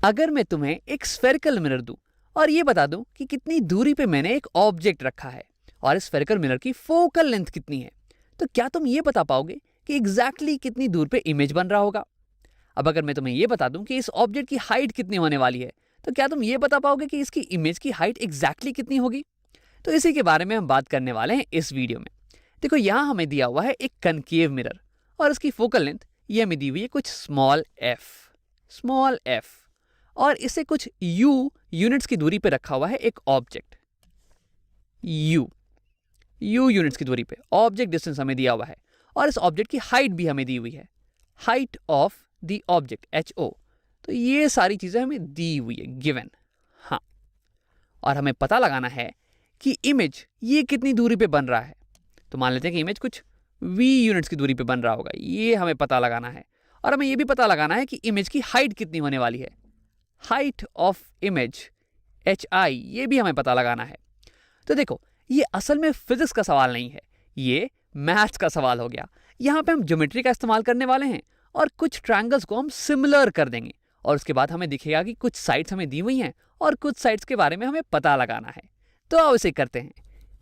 अगर मैं तुम्हें एक स्फेरिकल मिरर दूं और ये बता दूं कि कितनी दूरी पे मैंने एक ऑब्जेक्ट रखा है और इस स्फेरिकल मिरर की फोकल लेंथ कितनी है, तो क्या तुम ये बता पाओगे कि एग्जैक्टली कितनी दूर पे इमेज बन रहा होगा? अब अगर मैं तुम्हें ये बता दूं कि इस ऑब्जेक्ट की हाइट कितनी होने वाली है, तो क्या तुम ये बता पाओगे कि इसकी इमेज की हाइट एग्जैक्टली कितनी होगी? तो इसी के बारे में हम बात करने वाले हैं इस वीडियो में। देखो, यहाँ हमें दिया हुआ है एक कनकेव मिरर और इसकी फोकल लेंथ ये हमें दी हुई है कुछ स्मॉल एफ, और इसे कुछ यू यूनिट्स की दूरी पे रखा हुआ है एक ऑब्जेक्ट यू यूनिट्स की दूरी पे ऑब्जेक्ट डिस्टेंस हमें दिया हुआ है और इस ऑब्जेक्ट की हाइट भी हमें दी हुई है, height of the object HO। तो ये सारी चीजें हमें दी हुई है गिवन। हाँ, और हमें पता लगाना है कि इमेज ये कितनी दूरी पे बन रहा है। तो मान लेते हैं कि इमेज कुछ v यूनिट्स की दूरी पे बन रहा होगा, ये हमें पता लगाना है। और हमें ये भी पता लगाना है कि इमेज की हाइट कितनी होने वाली है, हाइट ऑफ इमेज HI, ये भी हमें पता लगाना है। तो देखो, ये असल में फिजिक्स का सवाल नहीं है, ये मैथ्स का सवाल हो गया। यहाँ पे हम ज्योमेट्री का इस्तेमाल करने वाले हैं और कुछ ट्रायंगल्स को हम सिमिलर कर देंगे और उसके बाद हमें दिखेगा कि कुछ साइड्स हमें दी हुई हैं और कुछ साइड्स के बारे में हमें पता लगाना है। तो आओ इसे करते हैं।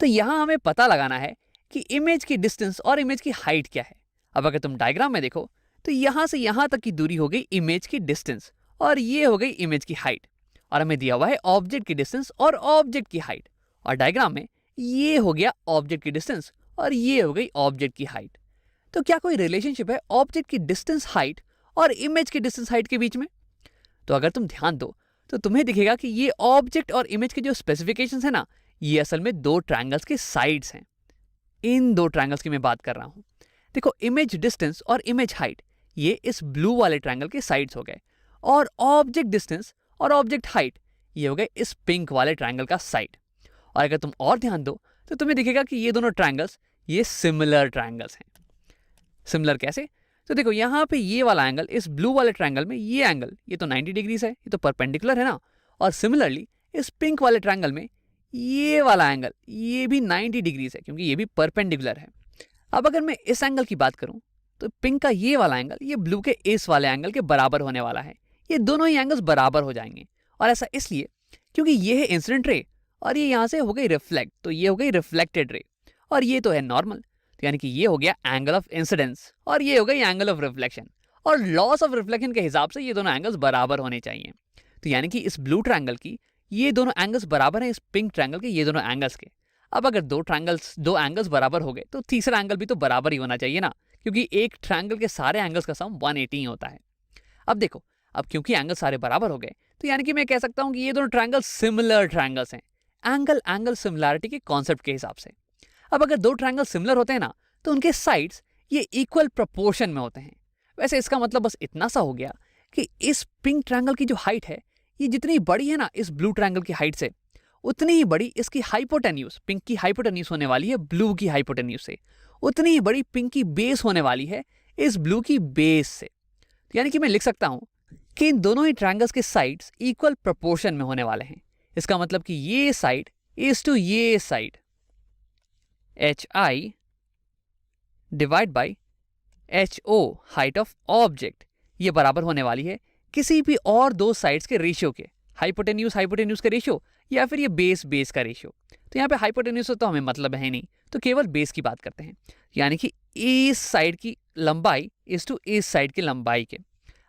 तो यहाँ हमें पता लगाना है कि इमेज की डिस्टेंस और इमेज की हाइट क्या है। अब अगर तुम डायग्राम में देखो तो यहाँ से यहाँ तक की दूरी हो गई इमेज की डिस्टेंस और ये हो गई इमेज की हाइट, और हमें दिया हुआ है ऑब्जेक्ट की डिस्टेंस और ऑब्जेक्ट की हाइट, और डायग्राम में ये हो गया ऑब्जेक्ट की डिस्टेंस और ये हो गई ऑब्जेक्ट की हाइट। तो क्या कोई रिलेशनशिप है ऑब्जेक्ट की डिस्टेंस हाइट और इमेज की डिस्टेंस हाइट के बीच में? तो अगर तुम ध्यान दो तो तुम्हें दिखेगा कि ये ऑब्जेक्ट और इमेज के जो स्पेसिफिकेशंस है ना, ये असल में दो ट्रायंगल्स के साइड्स हैं। इन दो ट्रायंगल्स की मैं बात कर रहा हूं। देखो, इमेज डिस्टेंस और इमेज हाइट ये इस ब्लू वाले ट्रायंगल के साइड्स हो गए, और ऑब्जेक्ट डिस्टेंस और ऑब्जेक्ट हाइट ये हो गए इस पिंक वाले ट्रायंगल का साइड। और अगर तुम और ध्यान दो तो तुम्हें दिखेगा कि ये दोनों ट्रायंगल्स ये सिमिलर ट्रायंगल्स हैं। सिमिलर कैसे? तो देखो, यहाँ पे ये वाला एंगल इस ब्लू वाले ट्रायंगल में, ये एंगल ये तो 90 डिग्रीज है, ये तो परपेंडिकुलर है ना। और सिमिलरली इस पिंक वाले ट्रायंगल में ये वाला एंगल ये भी 90 डिग्रीज है, क्योंकि ये भी परपेंडिकुलर है। अब अगर मैं इस एंगल की बात करूं तो पिंक का ये वाला एंगल ये ब्लू के इस वाले एंगल के बराबर होने वाला है। ये दोनों ही एंगल्स बराबर हो जाएंगे, और ऐसा इसलिए क्योंकि ये है इंसिडेंट रे और ये यहाँ से हो गई रिफ्लेक्ट, तो ये हो गई रिफ्लेक्टेड रे, और ये तो है नॉर्मल, तो यानी कि ये हो गया एंगल ऑफ इंसिडेंस और ये हो गई एंगल ऑफ रिफ्लेक्शन। और लॉस ऑफ रिफ्लेक्शन के हिसाब से ये दोनों एंगल्स बराबर होने चाहिए। तो यानी कि इस ब्लू ट्रायंगल की ये दोनों एंगल्स बराबर हैं इस पिंक ट्रायंगल के ये दोनों एंगल्स के। अब अगर दो एंगल्स बराबर हो गए तो तीसरा एंगल भी तो बराबर ही होना चाहिए ना, क्योंकि एक ट्रायंगल के सारे एंगल्स का सम 180 ही होता है। अब देखो, अब क्योंकि एंगल सारे बराबर हो गए तो यानी कि मैं कह सकता हूं कि ये दोनों ट्रायंगल सिमिलर ट्रायंगल्स हैं, एंगल सिमिलैरिटी के कॉन्सेप्ट के हिसाब से। अब अगर दो ट्रायंगल सिमिलर होते हैं ना तो उनके साइड्स ये इक्वल प्रोपोर्शन में होते हैं। वैसे इसका मतलब बस इतना सा हो गया कि इस पिंक ट्रायंगल की जो हाइट है ये जितनी बड़ी है ना इस ब्लू ट्रायंगल की हाइट से, उतनी ही बड़ी इसकी हाइपोटेन्यूज, पिंक की हाइपोटेन्यूज होने वाली है ब्लू की हाइपोटेन्यूज से, उतनी ही बड़ी पिंक की बेस होने वाली है इस ब्लू की बेस से। यानी कि मैं लिख सकता हूं कि इन दोनों ही ट्रायंगल्स के साइड्स इक्वल प्रोपोर्शन में होने वाले हैं। इसका मतलब कि ये साइड इज टू ये side HI divide by HO, height of object, ये बराबर होने वाली है किसी भी और दो साइड्स के रेशियो के, हाइपोटेन्यूज के रेशियो या फिर ये बेस का रेशियो। तो यहाँ पे हाइपोटेन्यूज से तो हमें मतलब है नहीं, तो केवल बेस की बात करते हैं। यानी कि इस साइड की लंबाई इज टू इस साइड की लंबाई के।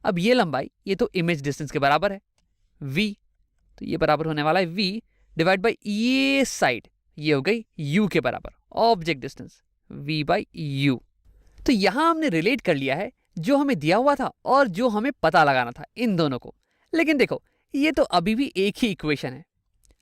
अब ये लंबाई ये तो इमेज डिस्टेंस के बराबर है v, तो ये बराबर होने वाला है v डिवाइड बाई ये साइड, ये हो गई u के बराबर, object distance v by u। तो यहां हमने रिलेट कर लिया है जो हमें दिया हुआ था और जो हमें पता लगाना था इन दोनों को। लेकिन देखो, ये तो अभी भी एक ही इक्वेशन है,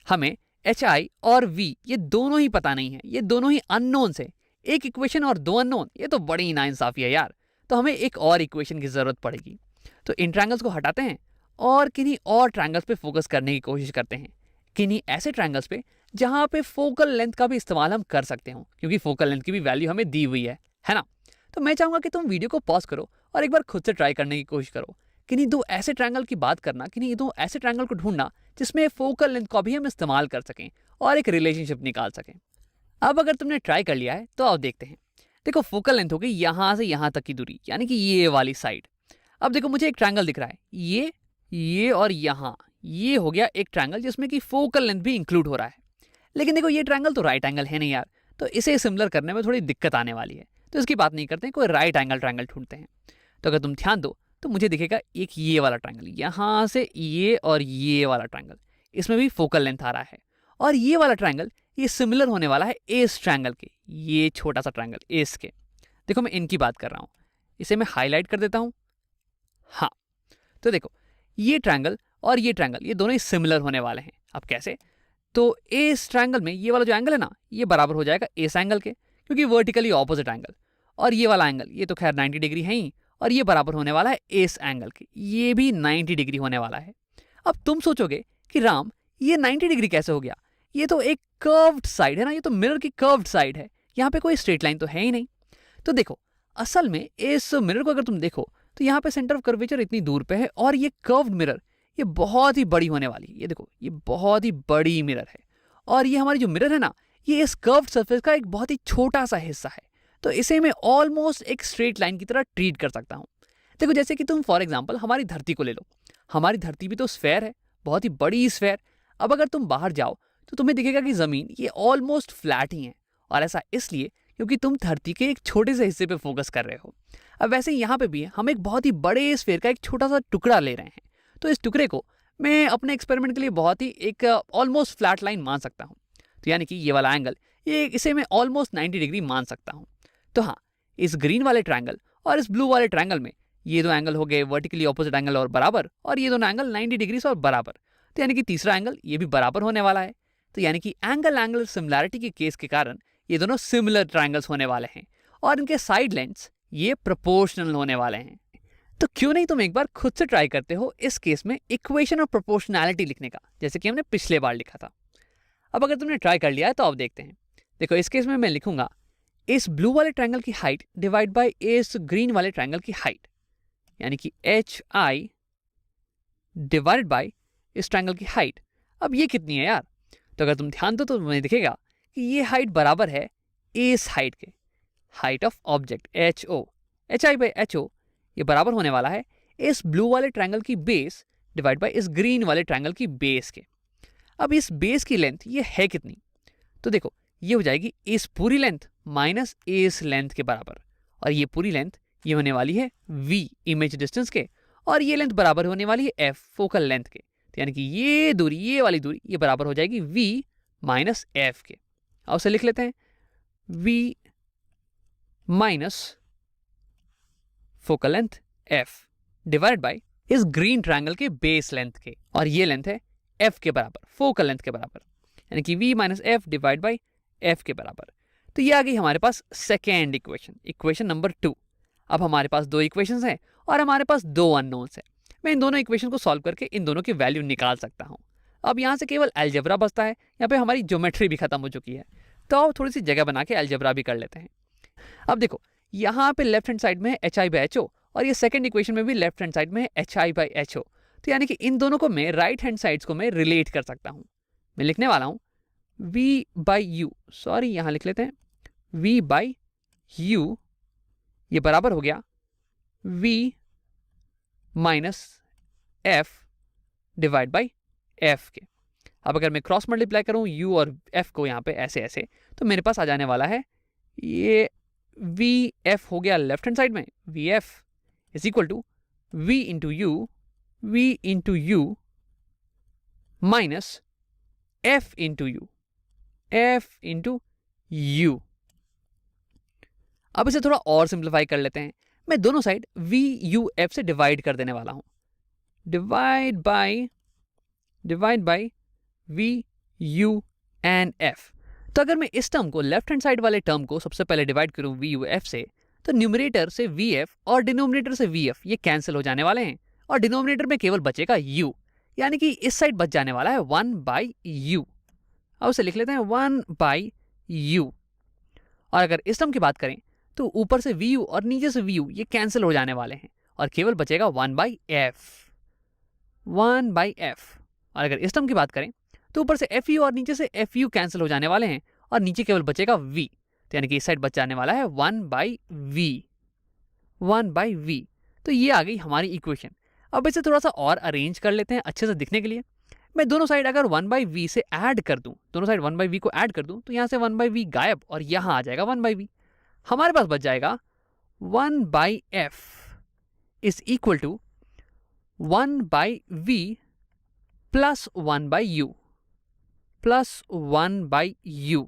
हमें HI और v ये दोनों ही पता नहीं है, ये दोनों ही अननोन है। एक इक्वेशन और दो अननोन, ये तो बड़ी नाइंसाफी है यार। तो हमें एक और इक्वेशन की जरूरत पड़ेगी। तो इन ट्रायंगल्स को हटाते हैं और किन्हीं और ट्रायंगल्स पे फोकस करने की कोशिश करते हैं, किन्हीं ऐसे ट्रायंगल्स पे जहां पे फोकल लेंथ का भी इस्तेमाल हम कर सकते हो, क्योंकि फोकल लेंथ की भी वैल्यू हमें दी हुई है ना। तो मैं चाहूंगा कि तुम वीडियो को पॉज करो और एक बार खुद से ट्राई करने की कोशिश करो। किन्हीं दो ऐसे ट्रायंगल की बात करना, किन्हीं दो ऐसे ट्रायंगल को ढूंढना जिसमें फोकल लेंथ का भी हम इस्तेमाल कर सकें और एक रिलेशनशिप निकाल सकें। अब अगर तुमने ट्राई कर लिया है तो आओ देखते हैं। देखो, फोकल लेंथ हो गई यहां से यहां तक की दूरी, यानी कि ये वाली साइड। अब देखो, मुझे एक ट्रायंगल दिख रहा है, ये ये और यहाँ ये हो गया एक ट्रायंगल जिसमें कि फोकल लेंथ भी इंक्लूड हो रहा है। लेकिन देखो ये ट्रायंगल तो राइट एंगल है नहीं यार, तो इसे सिमिलर करने में थोड़ी दिक्कत आने वाली है, तो इसकी बात नहीं करते हैं, कोई राइट एंगल ट्रायंगल ढूंढते हैं। तो अगर तुम ध्यान दो तो मुझे दिखेगा एक ये वाला ट्रायंगल, यहाँ से ये और ये वाला ट्रायंगल, इसमें भी फोकल लेंथ आ रहा है। और ये वाला ट्रायंगल ये सिमिलर होने वाला है एस ट्रायंगल के, ये छोटा सा ट्रायंगल एस के। देखो मैं इनकी बात कर रहा हूँ, इसे मैं हाईलाइट कर देता हूँ। हाँ, तो देखो ये ट्रायंगल और ये ट्रायंगल ये दोनों ही सिमिलर होने वाले हैं। अब कैसे? तो इस ट्रायंगल में ये वाला जो एंगल है ना, ये बराबर हो जाएगा इस एंगल के, क्योंकि वर्टिकली ऑपोजिट एंगल। और ये वाला एंगल ये तो खैर 90 डिग्री है ही, और ये बराबर होने वाला है इस एंगल के, ये भी 90 डिग्री होने वाला है। अब तुम सोचोगे कि राम ये 90 डिग्री कैसे हो गया? ये तो एक कर्व्ड साइड है ना, ये तो मिरर की कर्व्ड साइड है, यहाँ पे कोई स्ट्रेट लाइन तो है ही नहीं। तो देखो असल में इस मिरर को अगर तुम देखो तो यहाँ पे सेंटर ऑफ कर्वेचर इतनी दूर पे है, और ये कर्व्ड मिरर ये बहुत ही बड़ी होने वाली है। ये देखो ये बहुत ही बड़ी मिरर है, और ये हमारी जो मिरर है ना, ये इस कर्व्ड सरफेस का एक बहुत ही छोटा सा हिस्सा है। तो इसे मैं ऑलमोस्ट एक स्ट्रेट लाइन की तरह ट्रीट कर सकता हूँ। देखो जैसे कि तुम फॉर एग्जांपल हमारी धरती को ले लो, हमारी धरती भी तो स्फेयर है, बहुत ही बड़ी स्फेयर। अब अगर तुम बाहर जाओ तो तुम्हें दिखेगा कि ज़मीन ये ऑलमोस्ट फ्लैट ही है, और ऐसा इसलिए क्योंकि तुम धरती के एक छोटे से हिस्से पे फोकस कर रहे हो। अब वैसे ही यहाँ पे भी हम एक बहुत ही बड़े स्फेयर का एक छोटा सा टुकड़ा ले रहे हैं, तो इस टुकड़े को मैं अपने एक्सपेरिमेंट के लिए बहुत ही एक ऑलमोस्ट फ्लैट लाइन मान सकता हूँ। तो यानी कि ये वाला एंगल ये इसे मैं ऑलमोस्ट 90 डिग्री मान सकता हूँ। तो हाँ, इस ग्रीन वाले ट्रायंगल और इस ब्लू वाले ट्रायंगल में ये दो एंगल हो गए वर्टिकली ऑपोजिट एंगल और बराबर, और ये दोनों एंगल 90 डिग्री से और बराबर। तो यानी कि तीसरा एंगल ये भी बराबर होने वाला है। तो यानी कि एंगल सिमिलैरिटी के केस के कारण ये दोनों सिमिलर ट्रायंगल्स होने वाले हैं, और इनके साइड लेंथ्स ये प्रोपोर्शनल होने वाले हैं। तो क्यों नहीं तुम एक बार खुद से ट्राई करते हो इस केस में इक्वेशन ऑफ प्रोपोर्शनैलिटी लिखने का, जैसे कि हमने पिछले बार लिखा था। अब अगर तुमने ट्राई कर लिया है तो अब देखते हैं। देखो इस केस में मैं लिखूंगा इस ब्लू वाले ट्रायंगल की हाइट डिवाइड बाय इस ग्रीन वाले ट्रायंगल की हाइट, यानी कि HI डिवाइडेड बाय इस ट्रायंगल की हाइट। अब ये कितनी है यार? तो अगर तुम ध्यान दो तो तुम्हें दिखेगा कि ये हाइट बराबर है इस हाइट के, height of object HO। HI by HO ये बराबर होने वाला है इस ब्लू वाले ट्रायंगल की बेस डिवाइड बाय इस ग्रीन वाले ट्रायंगल की बेस के। अब इस बेस की लेंथ ये है कितनी? तो देखो ये हो जाएगी इस पूरी लेंथ माइनस इस लेंथ के बराबर, और ये पूरी लेंथ ये होने वाली है V इमेज डिस्टेंस के, और ये लेंथ बराबर होने वाली है F फोकल लेंथ के। तो यानी कि ये दूरी, ये वाली दूरी ये बराबर हो जाएगी V माइनस F के। अब उसे लिख लेते हैं V minus focal length F divide by इस ग्रीन ट्रायंगल के बेस लेंथ के, और ये लेंथ है F के बराबर, फोकल लेंथ के बराबर, यानी कि V minus F divide by F के बराबर। तो ये आ गई हमारे पास सेकेंड इक्वेशन, इक्वेशन नंबर 2। अब हमारे पास दो इक्वेशंस हैं और हमारे पास दो अननोन्स हैं। मैं इन दोनों इक्वेशन को सॉल्व करके इन दोनों की वैल्यू निकाल सकता हूँ। अब यहाँ से केवल अलजेब्रा बचता है, यहाँ पे हमारी ज्योमेट्री भी खत्म हो चुकी है, तो अब थोड़ी सी जगह बना के अलजेब्रा भी कर लेते हैं। अब देखो यहाँ पे लेफ्ट हैंड साइड में है HI बाई HO, और ये सेकेंड इक्वेशन में भी लेफ्ट हैंड साइड में है HI बाई HO। तो यानी कि इन दोनों को मैं राइट हैंड साइड्स को मैं रिलेट कर सकता हूँ। मैं लिखने वाला हूँ V बाई U, सॉरी यहाँ लिख लेते हैं V बाई U, ये बराबर हो गया V minus F divide by F के। अब अगर मैं क्रॉस मल्टीप्लाई करूँ U और F को यहाँ पे ऐसे ऐसे, तो मेरे पास आ जाने वाला है ये VF हो गया लेफ्ट हैंड साइड में, VF is equal to V into U, V into U minus F into U, F into U. अब इसे थोड़ा और सिंप्लीफाई कर लेते हैं। मैं दोनों साइड VUF से डिवाइड कर देने वाला हूं, divide by VU and F। तो अगर मैं इस टर्म को लेफ्ट हैंड साइड वाले टर्म को सबसे पहले डिवाइड करूं VUF से, तो न्यूमरेटर से VF और डिनोमिनेटर से VF ये कैंसिल हो जाने वाले हैं, और डिनोमिनेटर में केवल बचेगा U, यानी कि इस साइड बच जाने वाला है 1 बाई U। अब उसे लिख लेते हैं 1 बाई U। और अगर इस टर्म की बात करें तो ऊपर से VU और नीचे से VU ये कैंसिल हो जाने वाले हैं, और केवल बचेगा 1 बाई F, 1 बाई F। और अगर इस टर्म की बात करें तो ऊपर से FU और नीचे से FU कैंसिल हो जाने वाले हैं, और नीचे केवल बचेगा V। तो यानी कि इस साइड बच जाने वाला है 1 बाई V, 1 बाई V। तो ये आ गई हमारी इक्वेशन। अब इसे थोड़ा सा और अरेंज कर लेते हैं अच्छे से दिखने के लिए। मैं दोनों साइड अगर 1/v से ऐड कर दूं, दोनों साइड 1/v को ऐड कर दूं, तो यहाँ से 1/v गायब और यहाँ आ जाएगा 1/v। हमारे पास बच जाएगा 1/f is equal to 1/v plus 1/u plus 1/u।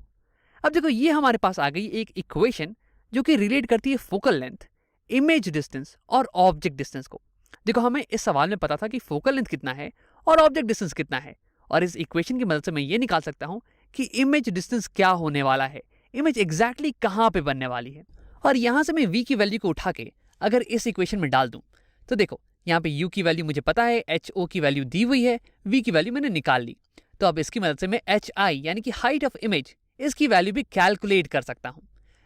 अब देखो ये हमारे पास आ गई एक इक्वेशन जो कि रिलेट करती है फोकल लेंथ, इमेज डिस्टेंस और ऑब्जेक्ट डिस्टेंस को। देखो हमें इस सवाल में पता था कि फोकल लेंथ कितना है और ऑब्जेक्ट डिस्टेंस कितना है, और इस इक्वेशन की मदद से मैं ये निकाल सकता हूं कि इमेज डिस्टेंस क्या होने वाला है, इमेज एग्जैक्टली कहां पे बनने वाली है। और यहां से मैं v की वैल्यू को उठा के अगर इस इक्वेशन में डाल दूं तो देखो यहाँ पे u की वैल्यू मुझे पता है, ho की वैल्यू दी हुई है, v की वैल्यू मैंने निकाल ली। तो अब इसकी मदद से मैं hi यानी कि हाइट ऑफ इमेज, इसकी वैल्यू भी कैलकुलेट कर सकता हूं।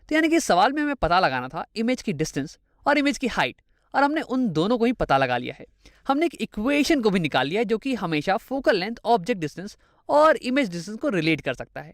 तो यानी कि इस सवाल में हमें पता लगाना था इमेज की डिस्टेंस और इमेज की हाइट, और हमने उन दोनों को ही पता लगा लिया है। हमने एक इक्वेशन को भी निकाल लिया है जो कि हमेशा फोकल लेंथ, ऑब्जेक्ट डिस्टेंस और इमेज डिस्टेंस को रिलेट कर सकता है।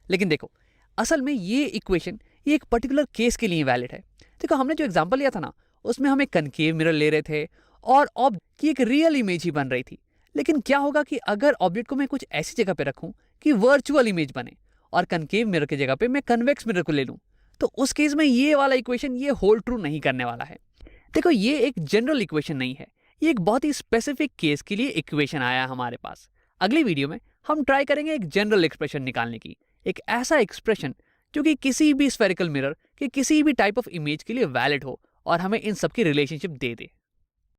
लेकिन देखो असल में ये इक्वेशन ये एक पर्टिकुलर केस के लिए वैलिड है। देखो हमने जो एग्जांपल लिया था ना, उसमें हम एक कनकेव मिरर ले रहे थे और ऑब्जेक्ट की एक रियल इमेज ही बन रही थी। लेकिन क्या होगा कि अगर ऑब्जेक्ट को मैं कुछ ऐसी जगह पे रखूं कि वर्चुअल इमेज बने और कनकेव मिरर की जगह पे मैं कन्वेक्स मिरर को ले लूं, तो उस केस में ये वाला इक्वेशन ये होल्ड ट्रू नहीं करने वाला है। देखो ये एक जनरल इक्वेशन नहीं है, ये एक बहुत ही स्पेसिफिक केस के लिए इक्वेशन आया हमारे पास। अगली वीडियो में हम ट्राई करेंगे एक जनरल एक्सप्रेशन निकालने की, एक ऐसा एक्सप्रेशन जो कि किसी भी स्फेरिकल मिरर के किसी भी टाइप ऑफ इमेज के लिए वैलिड हो और हमें इन सब की रिलेशनशिप दे दे।